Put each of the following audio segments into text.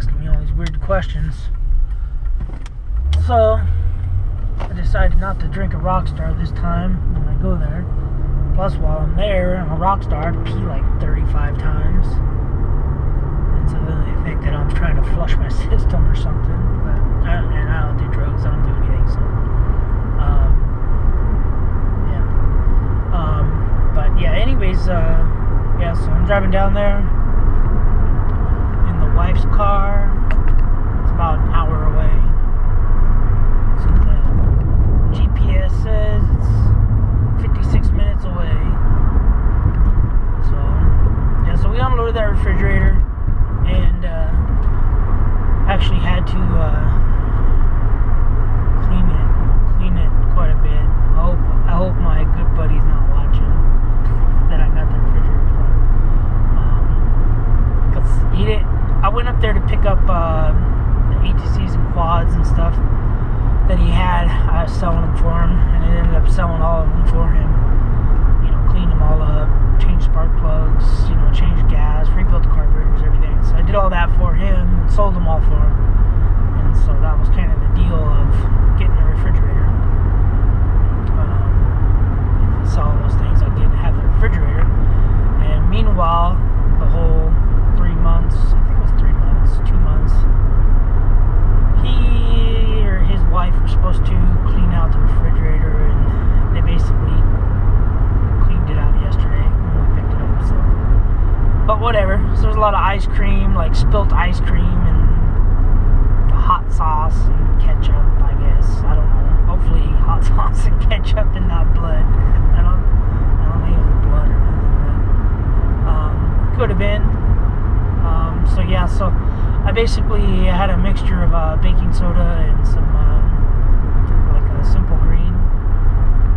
asking me all these weird questions. So I decided not to drink a Rockstar this time when I go there. Plus, while I'm there, I'm a Rockstar, I have to pee like 35 times. And so then they think that I'm trying to flush my system or something. But I don't do drugs, I don't do anything, so. But yeah, anyways, yeah, so I'm driving down there in the wife's car. It's about an hour away. So the GPS says it's 56 minutes away. So, yeah, so we unloaded that refrigerator and actually had to clean it quite a bit. I hope my good buddy's not watching that I got the refrigerator from. Because he didn't. I went up there to pick up the ATCs and quads and stuff that he had. I was selling them for him, and I ended up selling all of them for him. You know, cleaned them all up, changed spark plugs, you know, changed gas, rebuilt the carburetors, everything. So I did all that for him and sold them all for him. And so that was kind of the deal of getting the refrigerator. If I sell all those things, I'd get to have the refrigerator. And meanwhile, the whole 3 months, I think it was 3 months, 2 months, he or his wife were supposed to clean out the refrigerator, and they basically cleaned it out yesterday when we picked it up. So, but whatever. So there's a lot of ice cream, like spilt ice cream and hot sauce and ketchup, I guess. I don't know. Hopefully hot sauce and ketchup and not blood. I don't think it was blood or nothing, but could have been. So yeah, so I basically had a mixture of baking soda and some like a Simple Green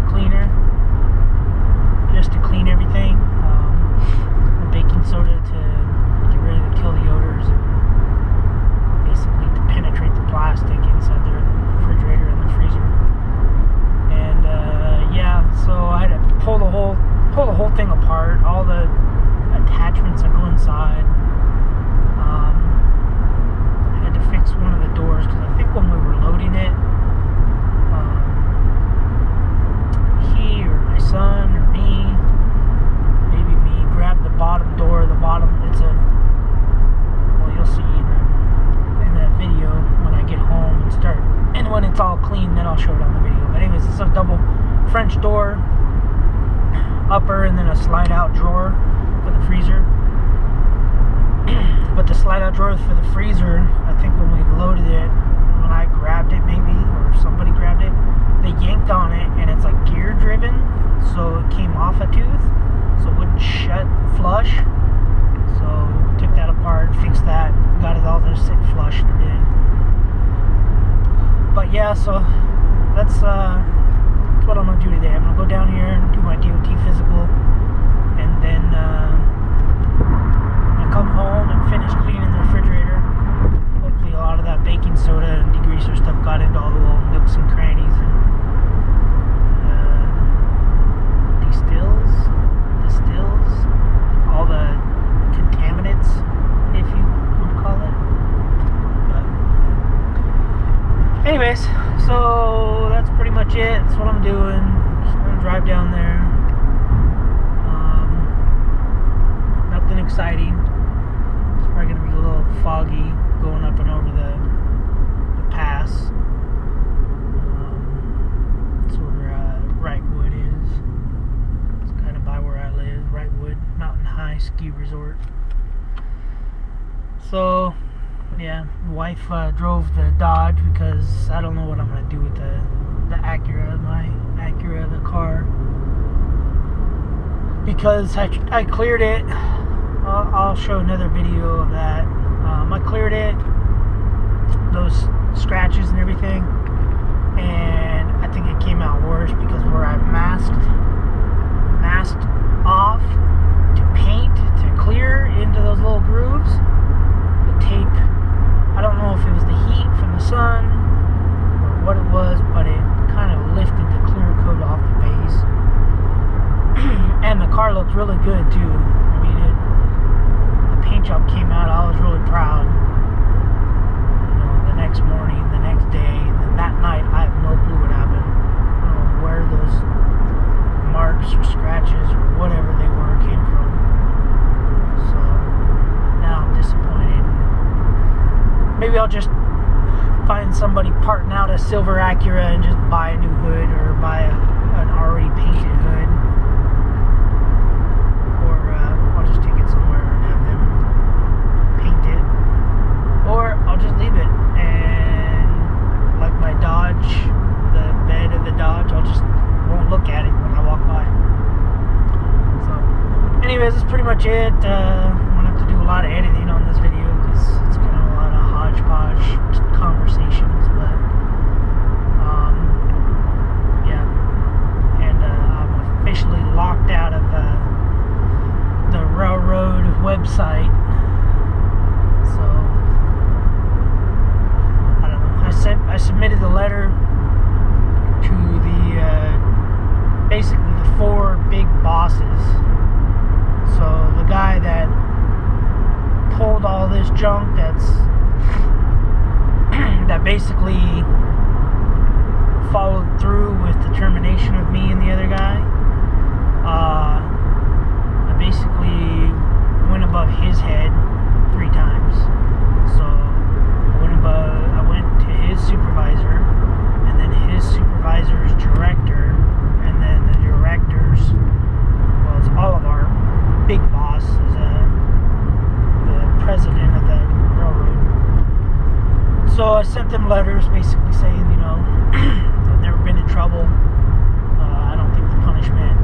cleaner just to clean everything. Baking soda to get rid of kill the odors and basically to penetrate the plastic inside the refrigerator and the freezer. And yeah, so I had to pull the whole thing apart, all the attachments that go inside. I had to fix one of the doors because I think when we were loading it, he or my son or me, maybe me, grabbed the bottom door. The bottom, it's a, well, you'll see in that video when I get home and start, and when it's all clean, then I'll show it on the video. But anyways, it's a double French door, upper, and then a slide out drawer for the freezer. But the slide out drawer for the freezer, I think when we loaded it, when I grabbed it maybe, or somebody grabbed it, they yanked on it, and it's like gear driven, so it came off a tooth, so it wouldn't shut flush. So took that apart, fixed that, got it all to sit flush and everything. But yeah, so that's what I'm gonna do today. I'm gonna go down here and do my DOT physical, and then I come home and finish cleaning the refrigerator. Hopefully a lot of that baking soda and degreaser stuff got into all the little nooks and crannies and distills all the contaminants, if you would call it. But anyways, so that's pretty much it. That's what I'm doing. Just gonna drive down there. Nothing exciting. It's probably gonna be a little foggy going up and over the pass. That's where Wrightwood is. It's kind of by where I live. Wrightwood Mountain High Ski Resort. So yeah, wife drove the Dodge because I don't know what I'm gonna do with the Acura, my Acura, the car, because I cleared it. I'll show another video of that. I cleared it, those scratches and everything, and I think it came out worse because where I masked off to paint to clear into those little grooves, the tape, I don't know if it was the heat from the sun or what it was, but it kind of lifted the clear coat off the base. And the car looked really good too. I mean, the paint job came out. I was really proud. maybe I'll just find somebody parting out a silver Acura and just buy a new hood, or buy an already painted hood, or I'll just take it somewhere and have them paint it, or I'll just leave it, and like my Dodge, the bed of the Dodge, I'll just won't look at it when I walk by. So anyways, that's pretty much it. I'm gonna have to do a lot of editing on this video because it's kind of a lot of hodgepodge conversations, but yeah, and I'm officially locked out of the railroad website, so I don't know. I submitted the letter to the basically the 4 big bosses. So the guy that pulled all this junk that basically followed through with the termination of me and the other guy, I basically went above his head 3 times. So I went to his supervisor, and then his supervisor's director, and then the director's, well, it's all of our big boss is the president of the railroad. So I sent them letters basically saying, you know, I've never been in trouble. I don't think the punishment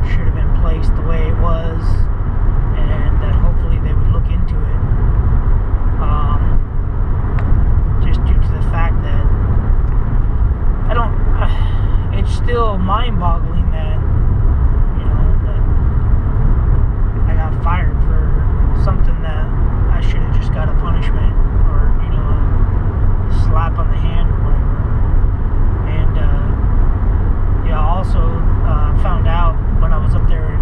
should have been placed the way it was, and that hopefully they would look into it. Just due to the fact that it's still mind-boggling that, you know, that I got fired for something that I should have just got a punishment, or, you know, a slap on the hand or whatever. And yeah, I also found out when I was up there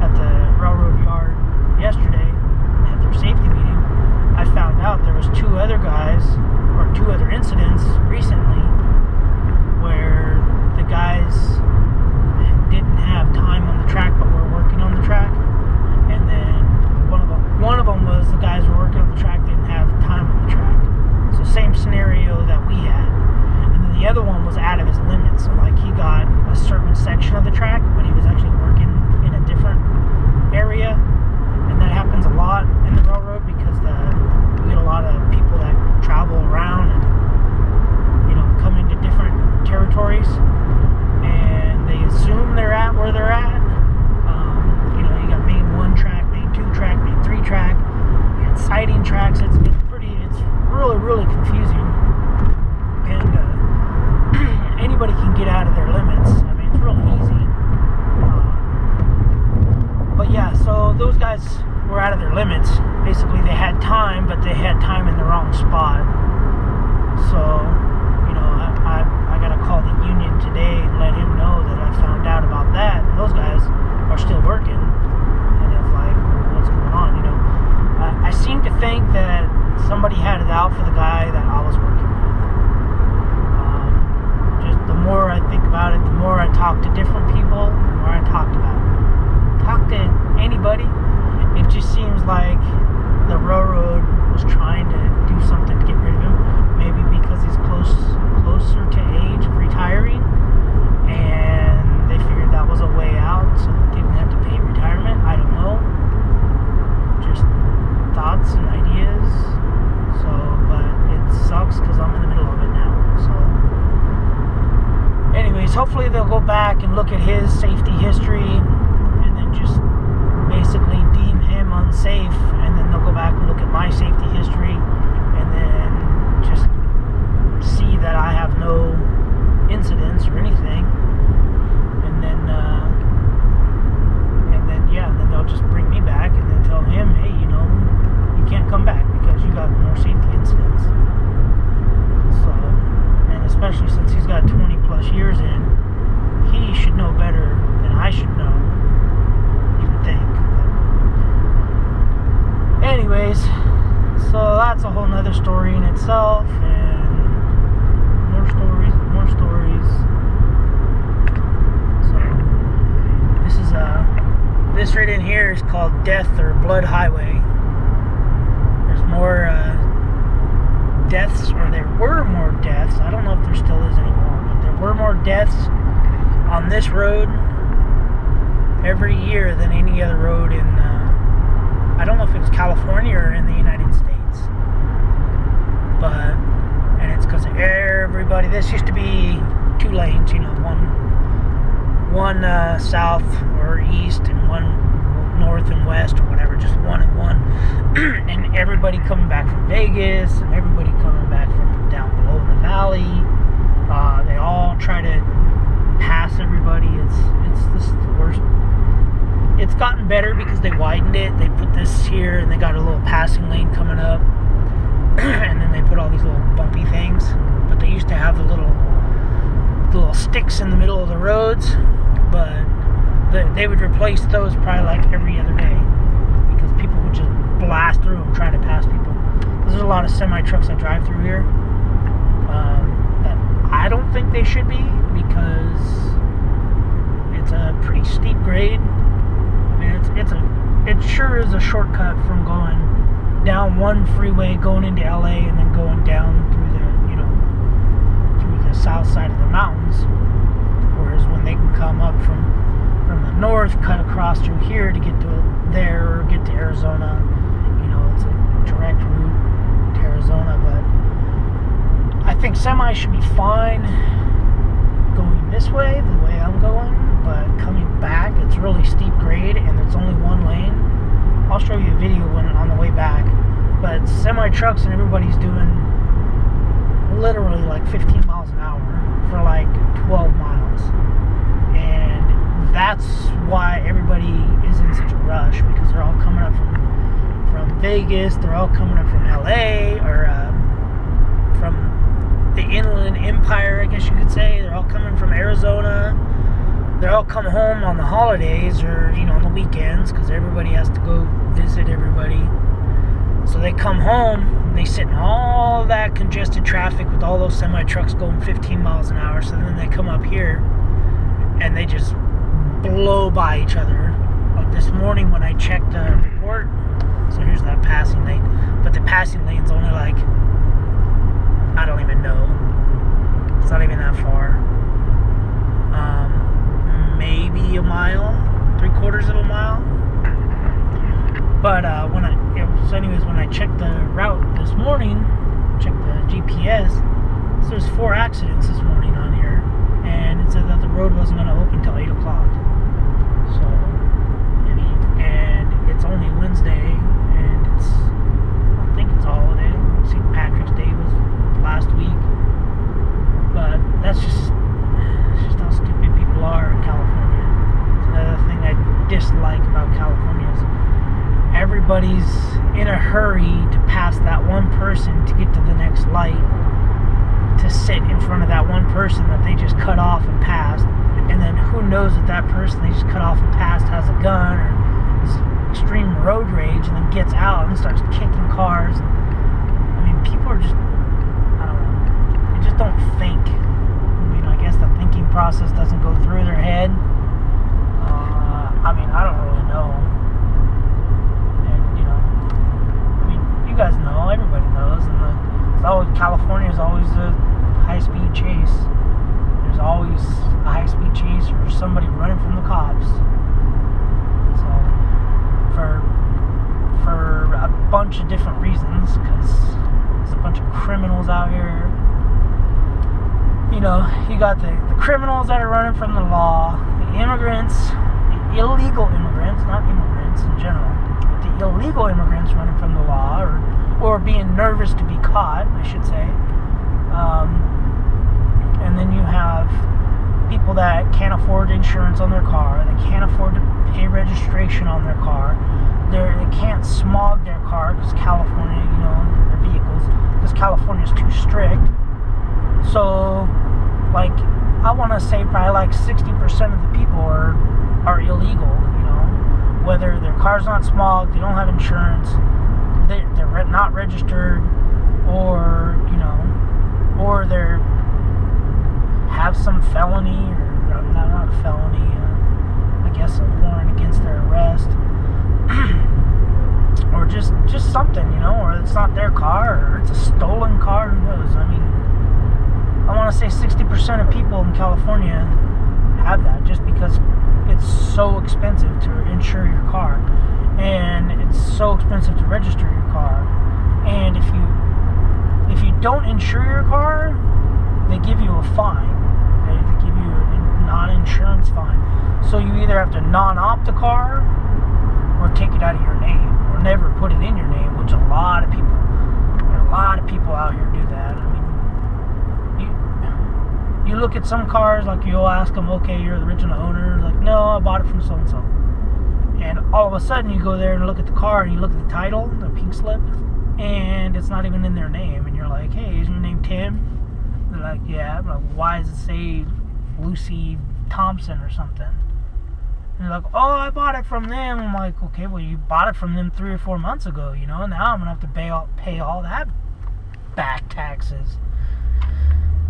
at the railroad yard yesterday at their safety meeting, I found out there was 2 other guys, or 2 other incidents recently, where the guys didn't have time on the track but were working on the track, and then one of them was the guys who were working on the track didn't have time on the track. So same scenario that we had. And then the other one was out of his limits. So like he got a certain section of the track, but he was actually working in a different area. And that happens a lot in the railroad because we get a lot of people that travel around and, you know, come into different territories, and they assume they're at where they're at. You know, you got main 1 track, main 2 track, main 3 track, and siding tracks. It's really confusing, and anybody can get out of their limits. I mean, it's really easy. But yeah, so those guys were out of their limits. Basically, they had time, but they had time in the wrong spot. So, you know, I gotta call the union today and let him know that I found out about that. And those guys are still working, and it's like, what's going on? You know, I seem to think that somebody had it out for the guy that I was working with. Just the more I think about it, the more I talk to different people, the more I talk to anybody, it just seems like the railroad was trying to do something to get rid of him. Maybe because he's closer to age of retiring, and they figured that was a way out, so they didn't have to pay retirement. I don't know. Just thoughts and ideas. So, but it sucks because I'm in the middle of it now. So, anyways, hopefully they'll go back and look at his safety history, and then just basically deem him unsafe, and then they'll go back and look at my safety history, and then just see that I have no incidents or anything, and then yeah, and then they'll just bring me back and then tell him, hey, you know, you can't come back because you got more safety incidents. So, and especially since he's got 20 plus years in, he should know better than I should know, you would think. But anyways, so that's a whole nother story in itself, and more stories. So this is this right in here is called Death or Blood Highway. There's more this road every year than any other road in, I don't know if it was California or in the United States. But, and it's because everybody, this used to be 2 lanes, you know, one south or east and one north and west or whatever, just 1 and 1. And everybody coming back from Vegas and everybody coming back from down below in the valley, they all try to pass everybody. This is the worst. It's gotten better because they widened it. They put this here and they got a little passing lane coming up. And then they put all these little bumpy things. But they used to have the little sticks in the middle of the roads. But they would replace those probably like every other day. Because people would just blast through them trying to pass people. Because there's a lot of semi-trucks that drive through here. That I don't think they should be. Because it's a pretty steep grade. I mean, it sure is a shortcut from going down one freeway, going into LA, and then going down through the south side of the mountains. Whereas when they can come up from the north, cut across through here to get to there or get to Arizona, you know, it's a direct route to Arizona. But I think semi should be fine going this way, the way I'm going. But coming back, it's really steep grade and it's only 1 lane. I'll show you a video on the way back. But semi-trucks and everybody's doing literally like 15 miles an hour for like 12 miles. And that's why everybody is in such a rush, because they're all coming up from Vegas, they're all coming up from LA, or from the Inland Empire, I guess you could say. They're all coming from Arizona. They're all coming home on the holidays or, you know, on the weekends, because everybody has to go visit everybody. So they come home and they sit in all that congested traffic with all those semi-trucks going 15 miles an hour. So then they come up here and they just blow by each other. Like this morning when I checked the report, so here's that passing lane. But the passing lane's only like, I don't even know. It's not even that far. Maybe a mile, 3/4 of a mile. But when I checked the route this morning, checked the GPS, so there's 4 accidents this morning on here, and it said that the road wasn't going to open till 8 o'clock. So, I mean, and it's only Wednesday, and I don't think it's a holiday. St. Patrick's Day was last week, but that's just how stupid people are in California. It's another thing I dislike about California is everybody's in a hurry to pass that one person to get to the next light, to sit in front of that one person that they just cut off and passed, and then who knows that that person they just cut off and passed has a gun or is extreme road rage, and then gets out and starts kicking cars. I mean, people are just, I don't know, they just don't think. I guess the thinking process doesn't go through their head. I mean, I don't really know. And, you know, I mean, you guys know, everybody knows. And California is always a high-speed chase. There's always a high-speed chase or somebody running from the cops. So, for a bunch of different reasons, because there's a bunch of criminals out here. You know, you got the criminals that are running from the law, the immigrants, the illegal immigrants, not immigrants in general, but the illegal immigrants running from the law, or being nervous to be caught, I should say. And then you have people that can't afford insurance on their car, they can't afford to pay registration on their car, they can't smog their car because California, you know, their vehicles, because California's too strict. So, like, I want to say probably like 60% of the people are illegal, you know, whether their car's not smogged, they don't have insurance, they're not registered, or, you know, or they're have some felony, or not a felony, I guess a warrant against their arrest, or just something, you know, or it's not their car, or it's a stolen car, who knows. I mean, I want to say 60% of people in California have that, just because it's so expensive to insure your car, and it's so expensive to register your car. And if you don't insure your car, they give you a fine. They give you a non-insurance fine. So you either have to non-opt the car or take it out of your name, or never put it in your name, which a lot of people out here do that. I mean, you look at some cars, like you'll ask them, okay, you're the original owner. Like, no, I bought it from so-and-so. And all of a sudden you go there and look at the car and you look at the title, the pink slip, and it's not even in their name. And you're like, hey, is your name Tim? They're like, yeah. I'm like, why does it say Lucy Thompson or something? And they're like, oh, I bought it from them. I'm like, okay, well, you bought it from them 3 or 4 months ago, you know. Now I'm going to have to pay all that back taxes.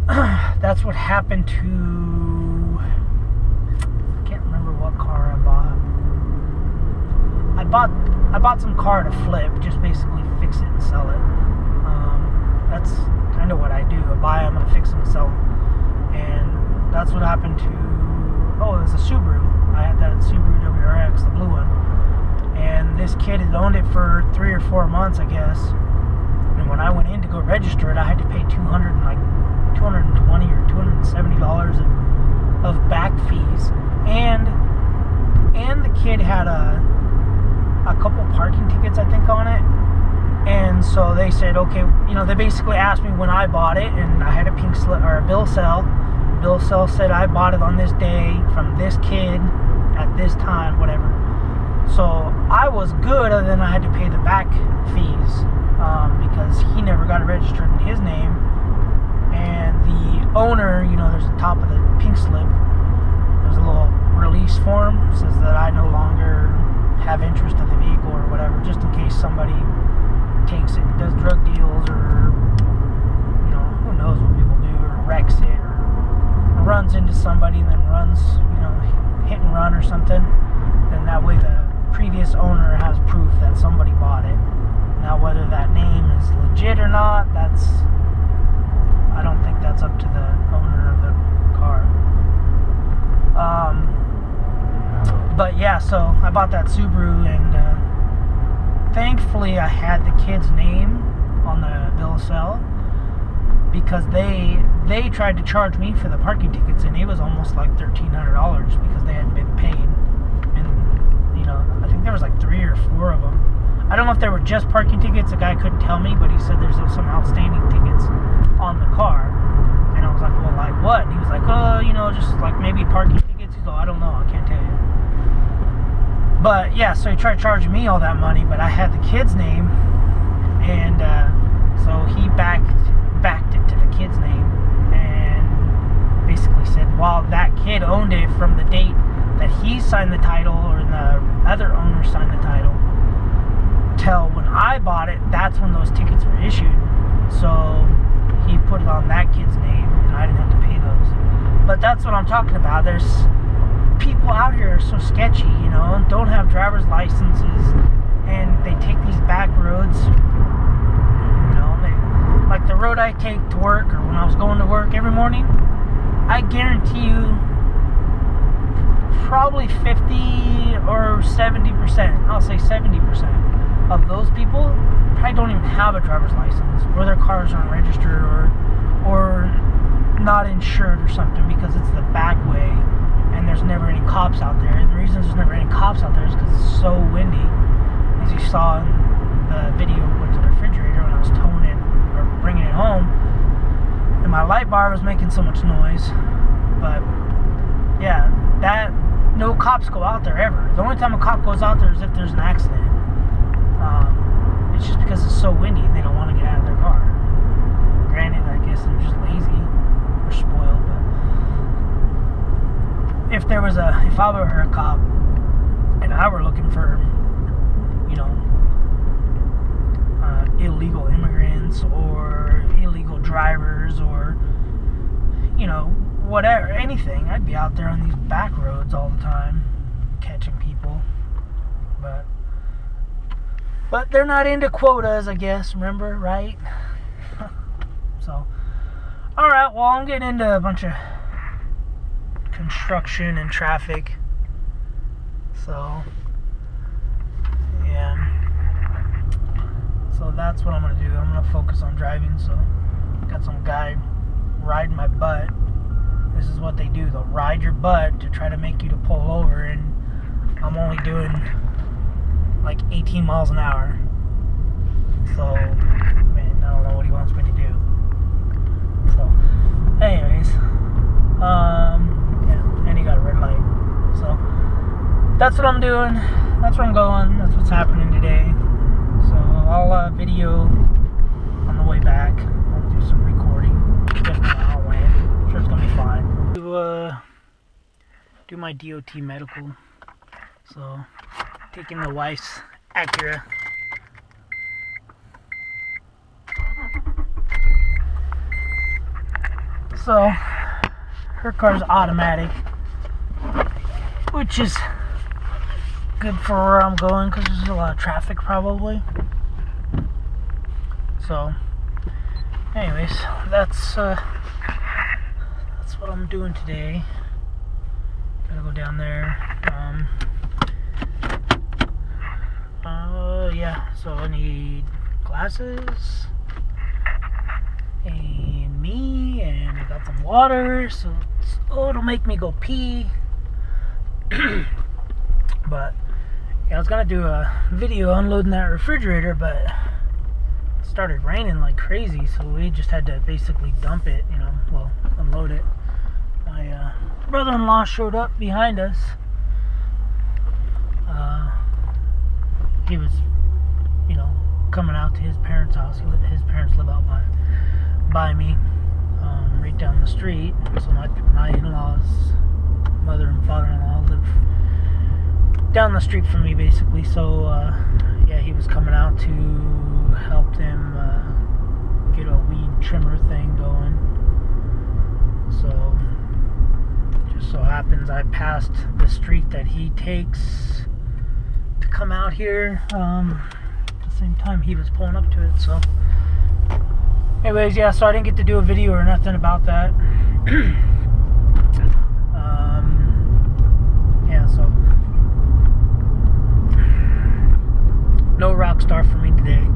That's what happened to... I can't remember what car I bought. I bought some car to flip, just basically fix it and sell it. That's kind of what I do. I buy them, I fix them, and sell them. And that's what happened to... Oh, it was a Subaru. I had that Subaru WRX, the blue one. And this kid had owned it for 3 or 4 months, I guess. And when I went in to go register it, I had to pay $220 or $270 of back fees. And the kid had a couple parking tickets, I think, on it. And so they said, okay, you know, they basically asked me when I bought it, and I had a pink slip or a bill of sale. Bill of sale said I bought it on this day from this kid at this time, whatever. So I was good, other than I had to pay the back fees because he never got it registered in his name. And the owner, you know, there's the top of the pink slip. There's a little release form. It says that I no longer have interest in the vehicle or whatever, just in case somebody takes it, does drug deals, or, you know, who knows what people do, or wrecks it, or runs into somebody and then runs, you know, hit and run or something. Then that way the previous owner has proof that somebody bought it. Now, whether that name is legit or not, I don't think that's up to the owner of the car. But yeah, so I bought that Subaru, and thankfully I had the kid's name on the bill of sale, because they tried to charge me for the parking tickets, and it was almost like $1,300 because they hadn't been paid. And, you know, I think there was like 3 or 4 of them. I don't know if they were just parking tickets. The guy couldn't tell me, but he said there's some outstanding tickets on the car. And I was like, well, like what? And he was like, oh, you know, just like maybe parking tickets. He's like, I don't know, I can't tell you. But yeah, so he tried charging me all that money, but I had the kid's name, and so he backed it to the kid's name, and basically said, while that kid owned it from the date that he signed the title, or the other owner signed the title, till when I bought it, that's when those tickets were issued. So he put it on that kid's name, and I didn't have to pay those. But that's what I'm talking about. There's people out here are so sketchy, you know, don't have driver's licenses, and they take these back roads, you know, like the road I take to work, or when I was going to work every morning. I guarantee you probably 50 or 70%, I'll say 70% of those people probably don't even have a driver's license, or their cars aren't registered, or not insured or something, because it's the back way and there's never any cops out there. And the reason there's never any cops out there is because it's so windy, as you saw in the video with the refrigerator when I was towing it or bringing it home, and my light bar was making so much noise. But yeah, that no cops go out there ever. The only time a cop goes out there is if there's an accident. It's just because it's so windy and they don't want to get out of their car. Granted, I guess they're just lazy or spoiled, but if I were a cop and I were looking for, you know, illegal immigrants or illegal drivers, or, you know, whatever, anything, I'd be out there on these back roads all the time catching people. But they're not into quotas, I guess, remember, right? So, alright, well, I'm getting into a bunch of construction and traffic. So yeah, so that's what I'm gonna do. I'm gonna focus on driving. So got some guy riding my butt. This is what they do. They'll ride your butt to try to make you to pull over, and I'm only doing like 18 miles an hour. So, man, I don't know what he wants me to do. So, anyways, yeah, and he got a red light. So, that's what I'm doing. That's where I'm going. That's what's happening today. So, I'll video on the way back. I'll do some recording. I'll land. I'm sure it's gonna be fine. Do my DOT medical. So, taking the wife's Acura. So, her car's automatic, which is good for where I'm going because there's a lot of traffic probably. So, anyways, that's what I'm doing today. Gotta go down there. Yeah, so I need glasses and me, and I got some water, so it'll make me go pee. But yeah, I was gonna do a video unloading that refrigerator, but it started raining like crazy, so we just had to basically dump it, you know, well, unload it. My brother-in-law showed up behind us. He was, you know, coming out to his parents' house. His parents live out by me, right down the street. So my in-laws, mother and father-in-law, live down the street from me, basically. So yeah, he was coming out to help them get a weed trimmer thing going. So just so happens I passed the street that he takes to come out here. At the same time he was pulling up to it. So anyways, yeah, so I didn't get to do a video or nothing about that. Yeah, so no Rockstar for me today,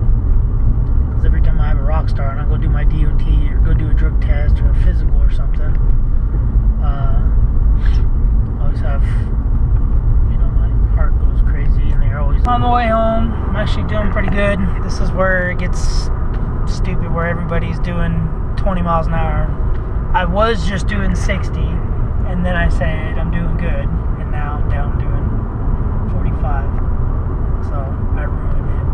because every time I have a Rockstar and I go do my DOT or go do a drug test or a physical or something, I always have, you know, my heart goes crazy, and they're always on the way home. I'm actually doing pretty good. This is where it gets stupid, where everybody's doing 20 miles an hour. I was just doing 60, and then I said I'm doing good, and now I'm down doing 45. So I ruined it,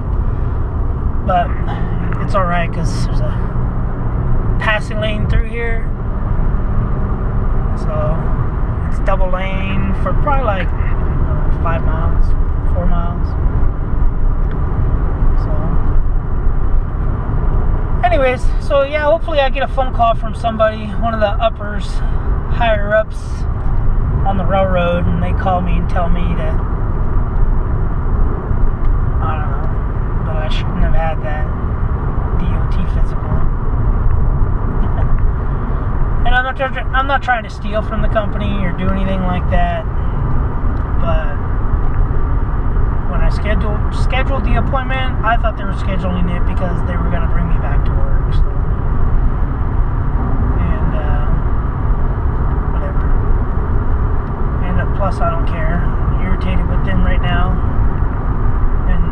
but it's alright because there's a passing lane through here, so it's double lane for probably like 5 miles, 4 miles. Anyways, so yeah, hopefully I get a phone call from somebody, one of the uppers, higher ups on the railroad, and they call me and tell me that, I don't know, that I shouldn't have had that DOT physical. And I'm not trying to steal from the company or do anything like that, but when I scheduled the appointment, I thought they were scheduling it because they were going to bring me back to work. So, and whatever. And plus, I don't care. I'm irritated with them right now. And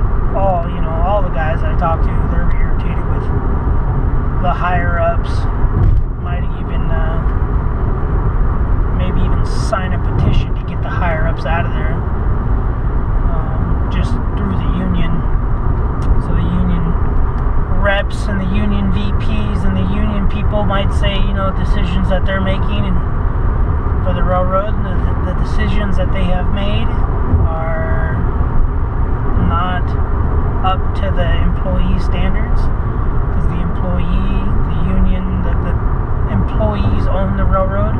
all the guys I talk to, they're irritated with the higher ups. Might even maybe even sign a petition to get the higher ups out of there. Just through the union, so the union reps and the union VPs and the union people might say, you know, decisions that they're making and for the railroad, the decisions that they have made are not up to the employee standards, because the union, the employees own the railroad.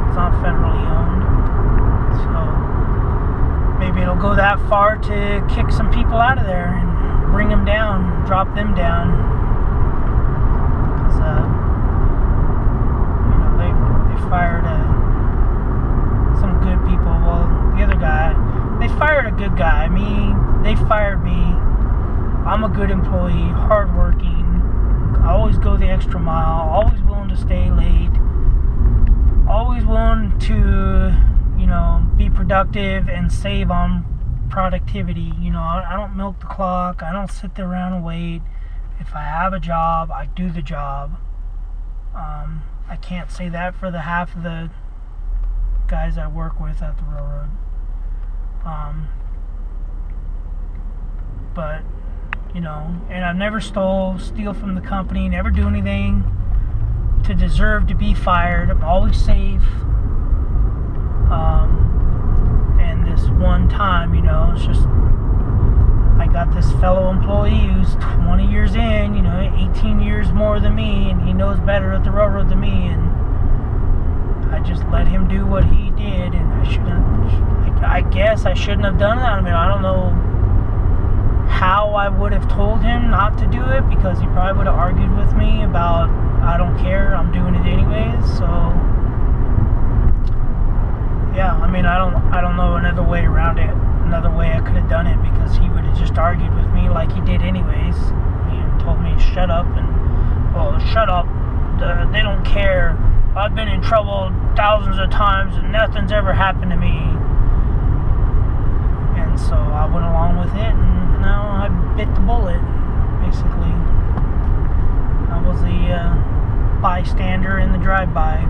It's not federally owned, so maybe it'll go that far to kick some people out of there and bring them down, drop them down. Because, you know, they fired a good guy. They fired me. I'm a good employee, hardworking. I always go the extra mile, always willing to stay late, always willing to, be productive and save on productivity. I don't milk the clock. I don't sit there around and wait. If I have a job, I do the job. I can't say that for the half of the guys I work with at the railroad. But, and I've never steal from the company, never do anything to deserve to be fired. I'm always safe. And this one time, it's just, I got this fellow employee who's 20 years in, 18 years more than me, and he knows better at the railroad than me, and I just let him do what he did, and I guess I shouldn't have done that. I don't know how I would have told him not to do it, because he probably would have argued with me about, I don't care, I'm doing it anyways. So yeah, I don't know another way around it, another way I could have done it, because he would have just argued with me like he did anyways. He told me shut up, and shut up, they don't care, I've been in trouble thousands of times and nothing's ever happened to me. And so I went along with it, and now I bit the bullet, basically. I was the bystander in the drive-by.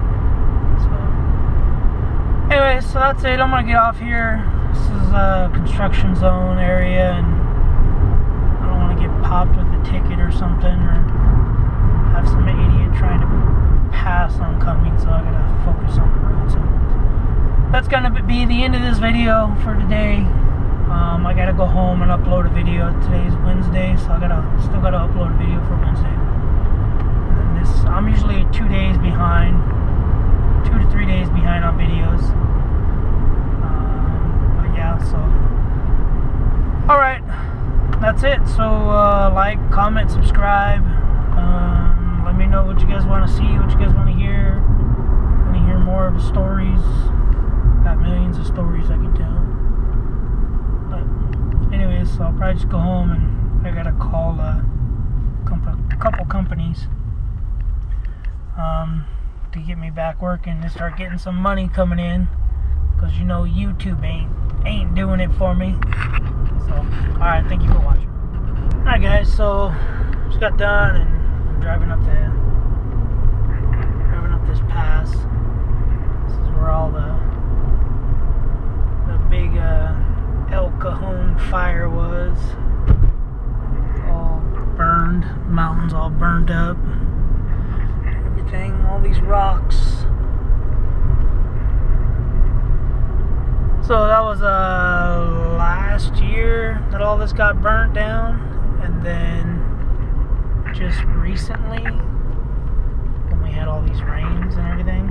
So anyway, so that's it. I'm gonna get off here. This is a construction zone area, and I don't want to get popped with a ticket or something, or have some idiot trying to pass oncoming, so I gotta focus on the road. So that's gonna be the end of this video for today. I gotta go home and upload a video. Today's Wednesday, so still gotta upload a video for Wednesday. And I'm usually 2 days behind, 2 to 3 days behind on videos. But yeah, so alright, that's it. So like, comment, subscribe. Let me know what you guys want to see, what you guys want to hear. Want to hear more of the stories. Got millions of stories I can tell. But anyways, so I'll probably just go home, and I gotta call a couple companies to get me back working and start getting some money coming in, because YouTube ain't doing it for me. So alright, thank you for watching. Alright guys, so just got done, and I'm driving up this pass. This is where all the big El Cajon fire was. It's all burned, mountains all burned up, everything, all these rocks. So that was last year that all this got burnt down, and then just recently, when we had all these rains and everything,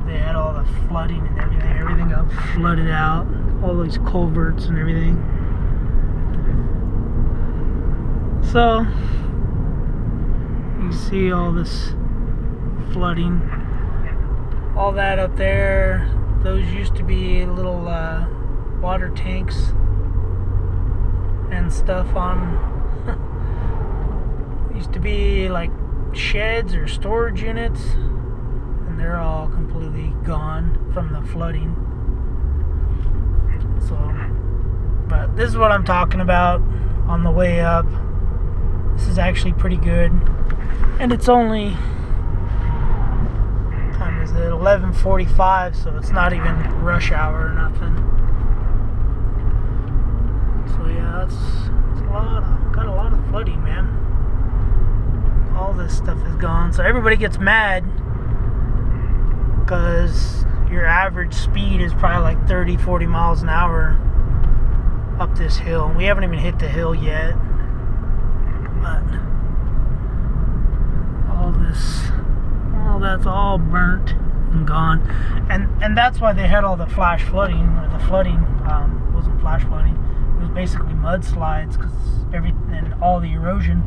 they had all the flooding and everything got flooded out, all these culverts and everything. So you see all this flooding, all that up there. Those used to be little water tanks and stuff on. Used to be like sheds or storage units, and they're all completely gone from the flooding. So, but this is what I'm talking about on the way up. This is actually pretty good, and it's only, what time is it? 11:45, so it's not even rush hour or nothing. So yeah, that's got a lot of flooding, man. All this stuff is gone, so everybody gets mad because your average speed is probably like 30-40 miles an hour up this hill. We haven't even hit the hill yet, but that's all burnt and gone, and that's why they had all the flash flooding, or the flooding. It wasn't flash flooding, it was basically mudslides, because everything, all the erosion,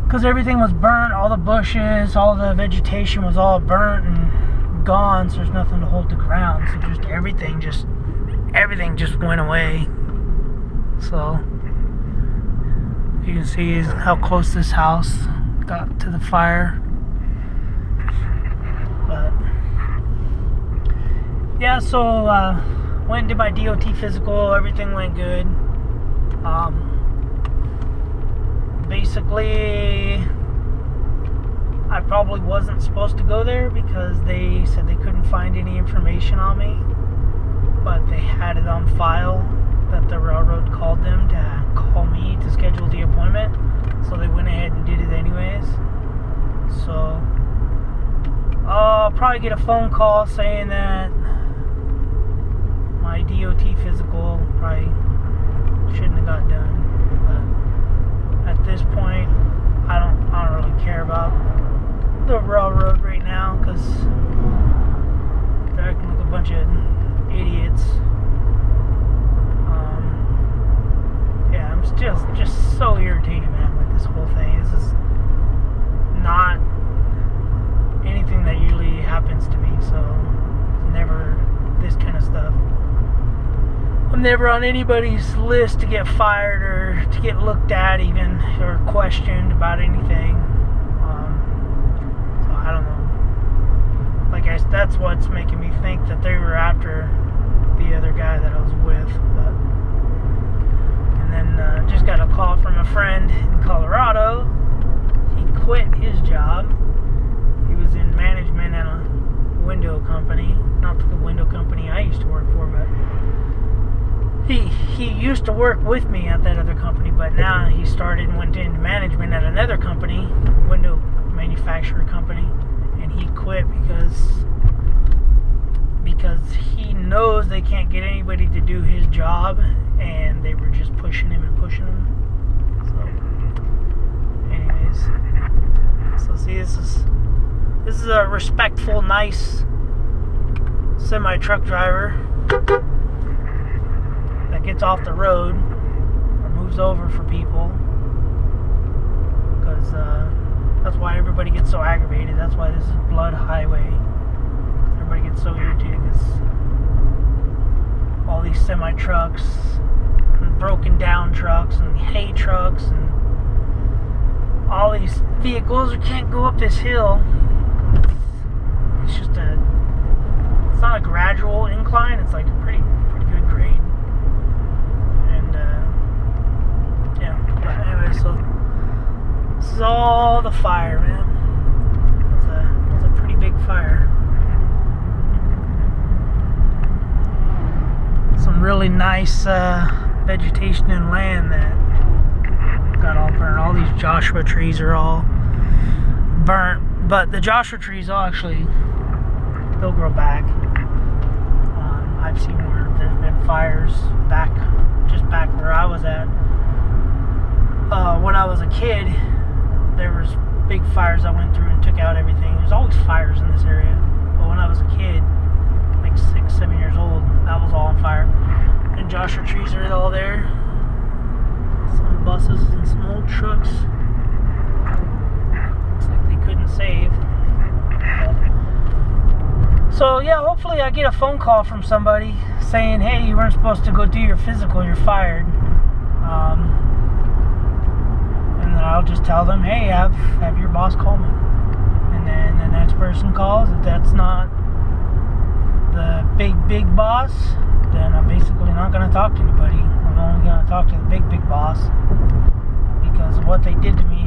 because everything was burnt, all the bushes, all the vegetation was all burnt and gone, so there's nothing to hold the ground. So just everything just went away. So you can see how close this house got to the fire. But yeah, so went and did my DOT physical. Everything went good. Basically, I probably wasn't supposed to go there because they said they couldn't find any information on me, but they had it on file that the railroad called them to call me to schedule the appointment, so they went ahead and did it anyways. So I'll probably get a phone call saying that my DOT physical probably shouldn't have got done. But at this point, I don't really care about the railroad right now because they're acting like a bunch of idiots. Yeah, I'm just so irritated, man, with this whole thing. This is not anything that usually happens to me, so never this kind of stuff. I'm never on anybody's list to get fired or to get looked at even or questioned about anything. So I don't know. Like that's what's making me think that they were after the other guy that I was with. But and then just got a call from a friend in Colorado. He quit his job. He was in management at a window company, not the window company I used to work for, but he used to work with me at that other company, but now he started and went into management at another company, window manufacturer company, and he quit because he knows they can't get anybody to do his job, and they were just pushing him and pushing him. So anyways, so see, this is a respectful, nice semi-truck driver that gets off the road or moves over for people, because that's why everybody gets so aggravated. That's why this is Blood Highway. Everybody gets so irritated because all these semi-trucks and broken down trucks and hay trucks and all these vehicles can't go up this hill. It's just it's not a gradual incline, it's like a pretty good grade. And yeah, but anyway, so this is all the fire, man. It's a pretty big fire. Some really nice vegetation and land that got all burned. All these Joshua trees are all burnt, but the Joshua trees they'll grow back. I've seen where there's been fires just back where I was at. When I was a kid, there was big fires that went through and took out everything. There's always fires in this area, but when I was a kid, like 6, 7 years old, that was all on fire. And Joshua trees are all there. Some buses and some old trucks. Looks like they couldn't save. So yeah, hopefully I get a phone call from somebody saying, hey, you weren't supposed to go do your physical, you're fired. And then I'll just tell them, hey, have your boss call me. And then the next person calls. If that's not the big boss, then I'm basically not going to talk to anybody. I'm only going to talk to the big boss, because what they did to me